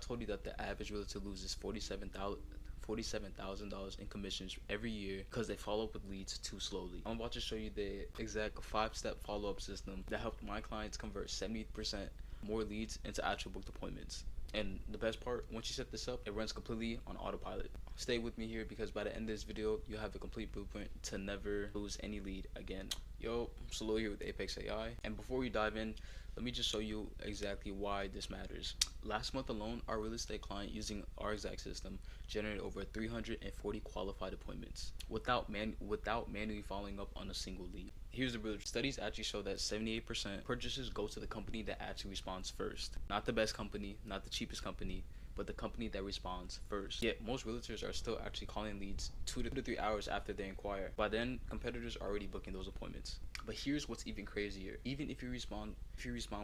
told you that the average realtor loses $47,000 in commissions every year because they follow up with leads too slowly. I'm about to show you the exact 5-step follow-up system that helped my clients convert 70% more leads into actual booked appointments. And the best part, once you set this up, it runs completely on autopilot. Stay with me here because by the end of this video, you'll have a complete blueprint to never lose any lead again. Yo, Solo here with Apex AI. And before we dive in, let me just show you exactly why this matters. Last month alone, our real estate client using our exact system generated over 340 qualified appointments without manually following up on a single lead. Here's the real studies actually show that 78% purchases go to the company that actually responds first. Not the best company, not the cheapest company, but the company that responds first. Yet most realtors are still actually calling leads 2 to 3 hours after they inquire. By then, competitors are already booking those appointments. But here's what's even crazier. Even if you respond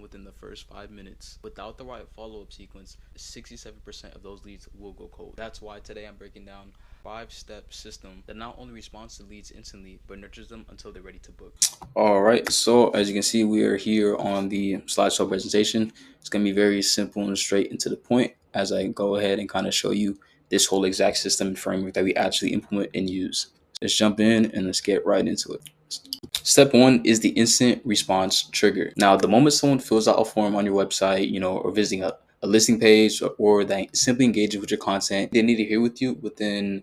within the first 5 minutes without the right follow-up sequence, 67% of those leads will go cold. That's why today I'm breaking down 5-step system that not only responds to leads instantly but nurtures them until they're ready to book. All right, so as you can see, we are here on the slideshow presentation. It's going to be very simple and straight and to the point as I go ahead and kind of show you this whole exact system and framework that we actually implement and use. Let's jump in and let's get right into it. Step 1 is the instant response trigger. Now, the moment someone fills out a form on your website, or visiting a listing page, or that simply engages with your content, they need to hear with you within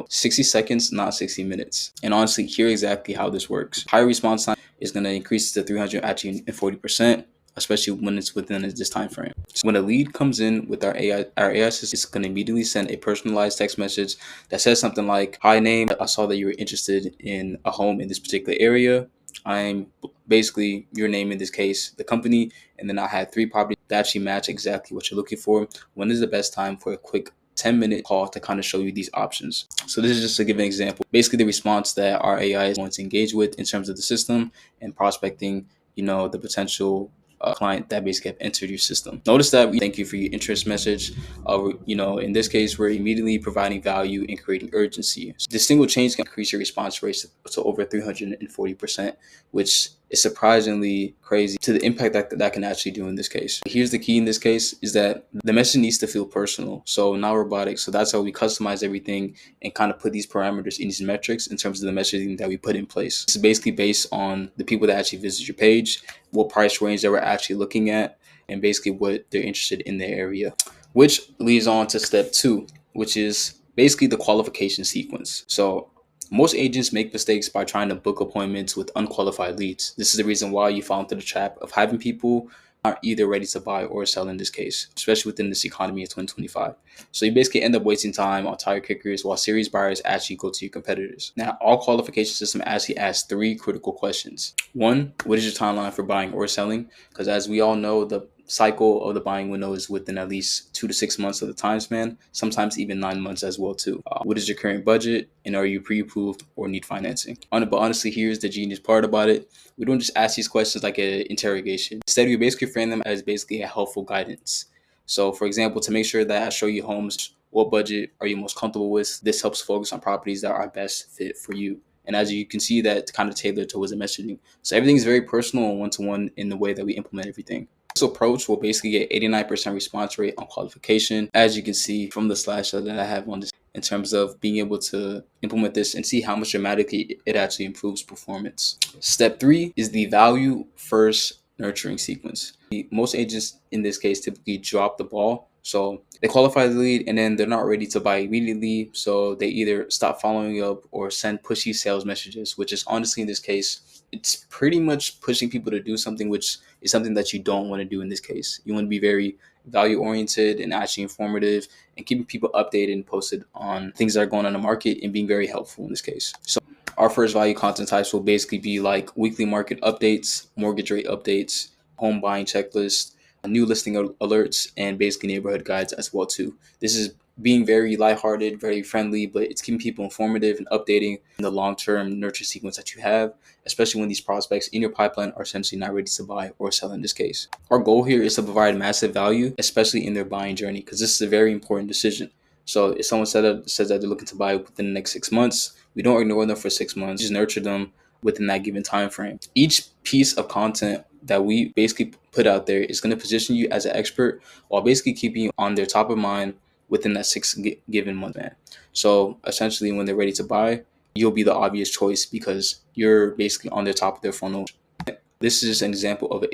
60 seconds, not 60 minutes. And honestly, hear exactly how this works. Higher response time is going to increase to 340%, especially when it's within this time frame. So when a lead comes in with our AI system is going to immediately send a personalized text message that says something like, "Hi name, I saw that you were interested in a home in this particular area. I'm basically your name in this case, the company, and then I had 3 properties that actually match exactly what you're looking for. When is the best time for a quick 10-minute call to kind of show you these options?" So this is just to give an example. Basically, the response that our AI is going to engage with in terms of the system and prospecting, the potential client that basically have entered your system. Notice that we thank you for your interest message. In this case, we're immediately providing value and creating urgency. So this single change can increase your response rates to over 340%, which is surprisingly crazy to the impact that can actually do in this case. Here's the key in this case is that the message needs to feel personal, so not robotic. So that's how we customize everything and kind of put these parameters in these metrics in terms of the messaging that we put in place. This is basically based on the people that actually visit your page, what price range that we're actually looking at, and basically what they're interested in the area. Which leads on to step 2, which is basically the qualification sequence. So most agents make mistakes by trying to book appointments with unqualified leads. This is the reason why you fall into the trap of having people are either ready to buy or sell in this case, especially within this economy of 2025. So you basically end up wasting time on tire kickers while serious buyers actually go to your competitors. Now, our qualification system actually asks 3 critical questions. 1, what is your timeline for buying or selling? Because as we all know, the cycle of the buying window is within at least 2 to 6 months of the time span, sometimes even 9 months as well too. What is your current budget, and are you pre-approved or need financing? But honestly, here's the genius part about it. We don't just ask these questions like an interrogation. Instead, we basically frame them as basically a helpful guidance. So for example, to make sure that I show you homes, what budget are you most comfortable with? This helps focus on properties that are best fit for you. And as you can see, that kind of tailored towards the messaging. So everything is very personal and one-to-one in the way that we implement everything. This approach will basically get 89% response rate on qualification, as you can see from the slideshow that I have on this, in terms of being able to implement this and see how much dramatically it actually improves performance. Step 3 is the value first nurturing sequence. Most agents in this case typically drop the ball. So they qualify the lead and then they're not ready to buy immediately. So they either stop following up or send pushy sales messages, which is honestly in this case, it's pretty much pushing people to do something, which is something that you don't want to do in this case. You want to be very value oriented and actually informative and keeping people updated and posted on things that are going on in the market and being very helpful in this case. So our first value content types will basically be like weekly market updates, mortgage rate updates, home buying checklist, new listing alerts, and basically neighborhood guides as well too. This is being very lighthearted, very friendly, but it's keeping people informative and updating the long-term nurture sequence that you have, especially when these prospects in your pipeline are essentially not ready to buy or sell in this case. Our goal here is to provide massive value, especially in their buying journey, because this is a very important decision. So if someone says that they're looking to buy within the next 6 months, we don't ignore them for 6 months. Just nurture them within that given time frame. Each piece of content that we basically put out there is going to position you as an expert while basically keeping you on their top of mind within that given month, man. So essentially, when they're ready to buy, you'll be the obvious choice because you're basically on the top of their funnel. This is just an example of an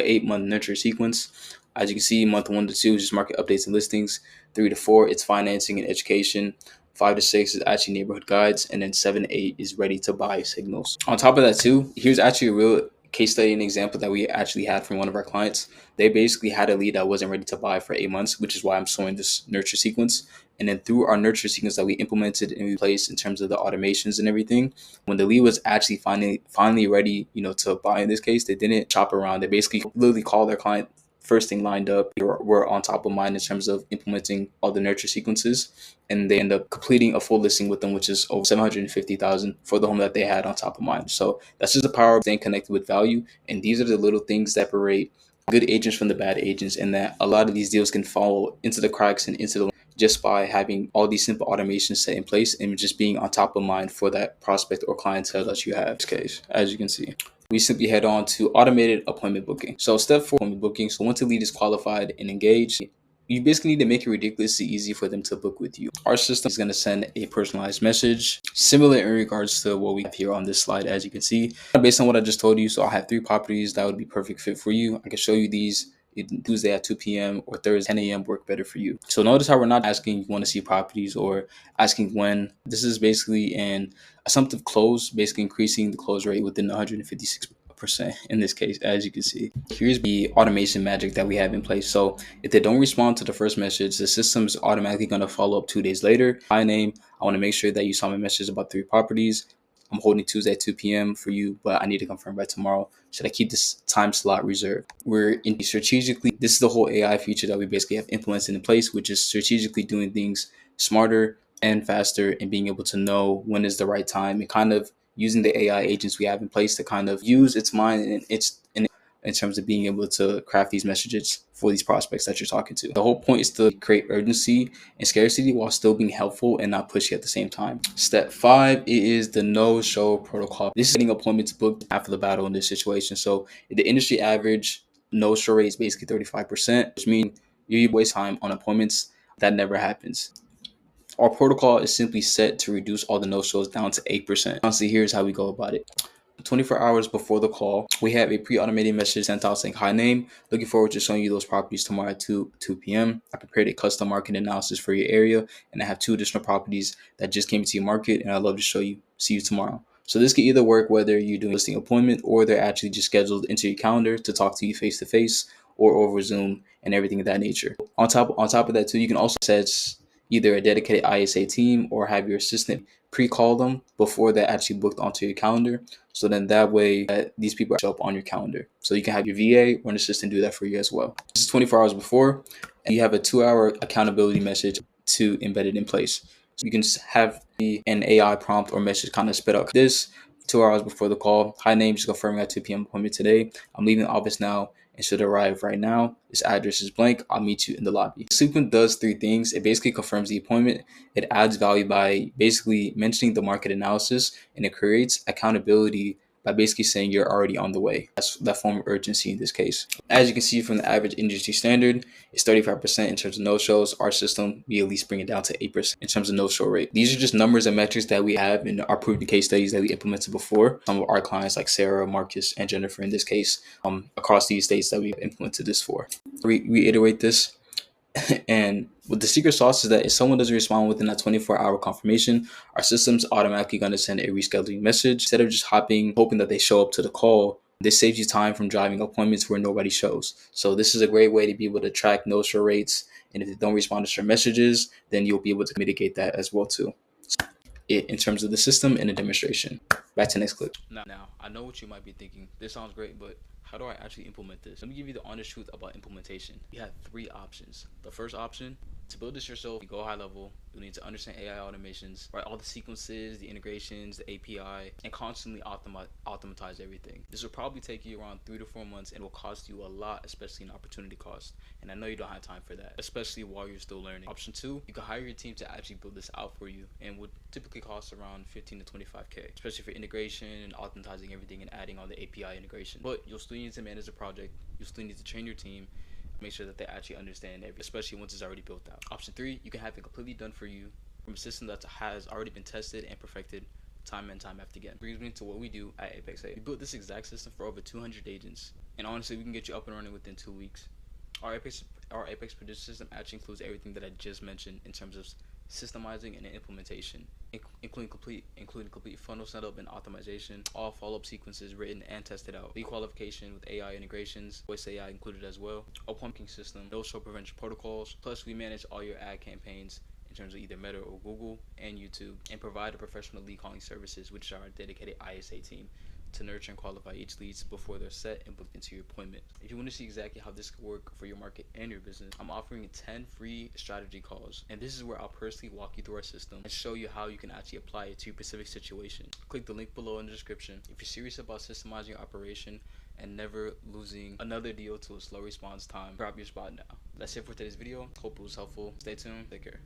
8 month nurture sequence. As you can see, month 1 to 2 is just market updates and listings. 3 to 4, it's financing and education. 5 to 6 is actually neighborhood guides, and then 7 to 8 is ready to buy signals. On top of that too, here's actually a real case study and example that we actually had from one of our clients. They basically had a lead that wasn't ready to buy for 8 months, which is why I'm showing this nurture sequence. And then through our nurture sequence that we implemented and we placed in terms of the automations and everything, when the lead was actually finally ready, to buy in this case, they didn't shop around. They basically literally called their client first thing lined up. We're on top of mind in terms of implementing all the nurture sequences, and they end up completing a full listing with them, which is over 750,000 for the home that they had on top of mind. So that's just the power of staying connected with value, and these are the little things that separate good agents from the bad agents, and that a lot of these deals can fall into the cracks and into the just by having all these simple automations set in place and just being on top of mind for that prospect or clientele that you have. In this case, as you can see, we simply head on to automated appointment booking. So step 4, appointment booking. So once a lead is qualified and engaged, you basically need to make it ridiculously easy for them to book with you. Our system is going to send a personalized message, similar in regards to what we have here on this slide, as you can see. Based on what I just told you, so I have 3 properties that would be perfect fit for you. I can show you these. Tuesday at 2 p.m. or Thursday 10 a.m. work better for you. So notice how we're not asking you want to see properties or asking when. This is basically an assumptive close, basically increasing the close rate within 156% in this case, as you can see. Here's the automation magic that we have in place. So if they don't respond to the first message, the system is automatically going to follow up 2 days later. My name, I want to make sure that you saw my message about 3 properties. I'm holding Tuesday at 2 p.m. for you, but I need to confirm by tomorrow. Should I keep this time slot reserved? We're in strategically, this is the whole AI feature that we basically have implemented in place, which is strategically doing things smarter and faster and being able to know when is the right time and kind of using the AI agents we have in place to kind of use its mind and in terms of being able to craft these messages for these prospects that you're talking to. The whole point is to create urgency and scarcity while still being helpful and not pushy at the same time. Step 5 is the no-show protocol. This is getting appointments booked after the battle in this situation. So the industry average no-show rate is basically 35%, which means you waste time on appointments. That never happens. Our protocol is simply set to reduce all the no-shows down to 8%. Honestly, here's how we go about it. 24 hours before the call, we have a pre-automated message sent out saying, "Hi name, looking forward to showing you those properties tomorrow at 2 p.m. I prepared a custom market analysis for your area, and I have 2 additional properties that just came into your market, and I'd love to see you tomorrow." So this can either work whether you're doing a listing appointment or they're actually just scheduled into your calendar to talk to you face to face or over Zoom and everything of that nature. On top of that too, you can also set either a dedicated ISA team or have your assistant pre-call them before they're actually booked onto your calendar. So then that way these people show up on your calendar. So you can have your VA or an assistant do that for you as well. This is 24 hours before, and you have a 2-hour accountability message to embed it in place. So you can have an AI prompt or message kind of spit out this 2 hours before the call. "Hi name, just confirming at 2 p.m. appointment today. I'm leaving the office now and should arrive right now. This address is blank. I'll meet you in the lobby." The sequence does 3 things. It basically confirms the appointment. It adds value by basically mentioning the market analysis, and it creates accountability by basically saying you're already on the way. That's that form of urgency in this case. As you can see from the average industry standard, it's 35% in terms of no-shows. Our system, we at least bring it down to 8% in terms of no-show rate. These are just numbers and metrics that we have in our proven case studies that we implemented before. Some of our clients like Sarah, Marcus, and Jennifer in this case, across these states that we've implemented this for. Reiterate this. And what the secret sauce is that if someone doesn't respond within that 24-hour confirmation, our system's automatically going to send a rescheduling message. Instead of just hoping that they show up to the call, this saves you time from driving appointments where nobody shows. So this is a great way to be able to track no-show rates. And if they don't respond to your messages, then you'll be able to mitigate that as well too. So in terms of the system and the demonstration. Back to the next clip. Now, I know what you might be thinking. This sounds great, but how do I actually implement this? Let me give you the honest truth about implementation. You have 3 options. The first option, To build this yourself, you go high level. You'll need to understand AI automations, write all the sequences, the integrations, the API, and constantly automatize everything. This will probably take you around 3 to 4 months and will cost you a lot, especially in opportunity cost. And I know you don't have time for that, especially while you're still learning. Option 2, you can hire your team to actually build this out for you and would typically cost around 15 to 25K, especially for integration and automatizing everything and adding all the API integration. But you'll still need to manage the project. You'll still need to train your team, make sure that they actually understand everything, especially once it's already built out. Option 3, you can have it completely done for you from a system that has already been tested and perfected time and time after again. Brings me to what we do at Apex. We built this exact system for over 200 agents, and honestly, we can get you up and running within 2 weeks. Our Apex producer system actually includes everything that I just mentioned in terms of systemizing and implementation, including complete funnel setup and optimization, all follow-up sequences written and tested out, lead qualification with AI integrations, voice AI included as well, a pumping system, no-show prevention protocols, plus we manage all your ad campaigns in terms of either Meta or Google and YouTube, and provide a professional lead calling services, which are our dedicated ISA team to nurture and qualify each leads before they're set and booked into your appointment. If you want to see exactly how this could work for your market and your business, I'm offering 10 free strategy calls, and this is where I'll personally walk you through our system and show you how you can actually apply it to your specific situation. Click the link below in the description. If you're serious about systemizing your operation and never losing another deal to a slow response time, grab your spot now. That's it for today's video. Hope it was helpful. Stay tuned. Take care.